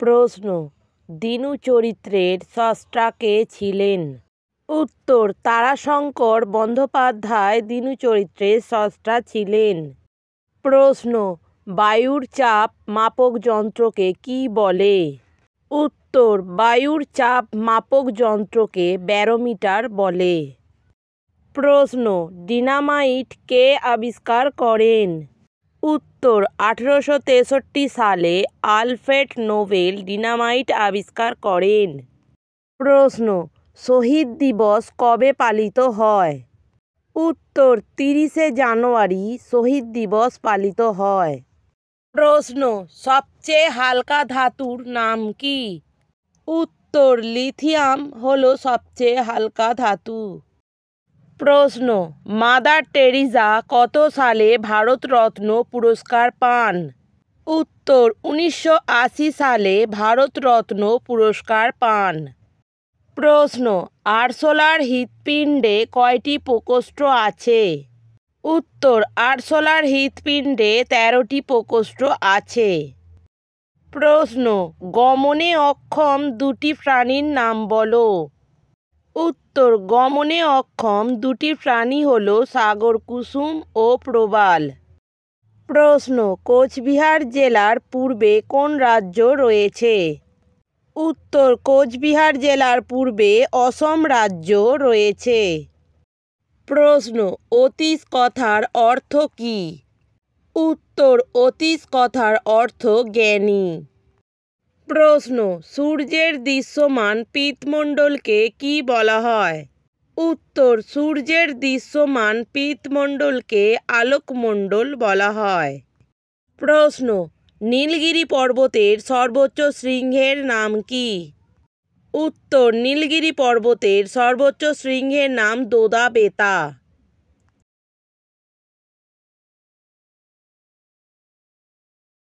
প্রশ্ন, দিনু চরিত্রের স্রষ্টা কে ছিলেন? উত্তর, তারাশঙ্কর বন্দ্যোপাধ্যায় দিনু চরিত্রের স্রষ্টা ছিলেন। প্রশ্ন, বায়ুর চাপ মাপক যন্ত্রকে কী বলে? উত্তর, বায়ুর চাপ মাপক যন্ত্রকে ব্যারোমিটার বলে। প্রশ্ন, ডিনামাইট কে আবিষ্কার করেন? উত্তর, 1863 সালে আলফ্রেড নোবেল ডিনামাইট আবিষ্কার করেন। প্রশ্ন, শহীদ দিবস কবে পালিত হয়? উত্তর, 30শে জানুয়ারি শহীদ দিবস পালিত হয়। প্রশ্ন, সবচেয়ে হালকা ধাতুর নাম কি? উত্তর, লিথিয়াম হলো সবচেয়ে হালকা ধাতু। প্রশ্ন, মাদার টেরিজা কত সালে ভারতরত্ন পুরস্কার পান? উত্তর, 1980 সালে ভারতরত্ন পুরস্কার পান। প্রশ্ন, আরশোলার হৃৎপিণ্ডে কয়টি প্রকোষ্ঠ আছে? উত্তর, আরশোলার হৃৎপিণ্ডে 13টি প্রকোষ্ঠ আছে। প্রশ্ন, গমনে অক্ষম দুটি প্রাণীর নাম বলো। উত্তর, গমনে অক্ষম দুটি প্রাণী হল সাগরকুসুম ও প্রবাল। প্রশ্ন, কোচবিহার জেলার পূর্বে কোন রাজ্য রয়েছে? উত্তর, কোচবিহার জেলার পূর্বে অসম রাজ্য রয়েছে। প্রশ্ন, অতীশ কথার অর্থ কী? উত্তর, অতীশ কথার অর্থ জ্ঞানী। প্রশ্ন, সূর্যের দৃশ্যমান পৃষ্ঠমণ্ডলকে কী বলা হয়? উত্তর, সূর্যের দৃশ্যমান পৃষ্ঠমণ্ডলকে আলোকমণ্ডল বলা হয়। প্রশ্ন, নীলগিরি পর্বতের সর্বোচ্চ শৃঙ্গের নাম কি? উত্তর, নীলগিরি পর্বতের সর্বোচ্চ শৃঙ্গের নাম দোদা বেতা।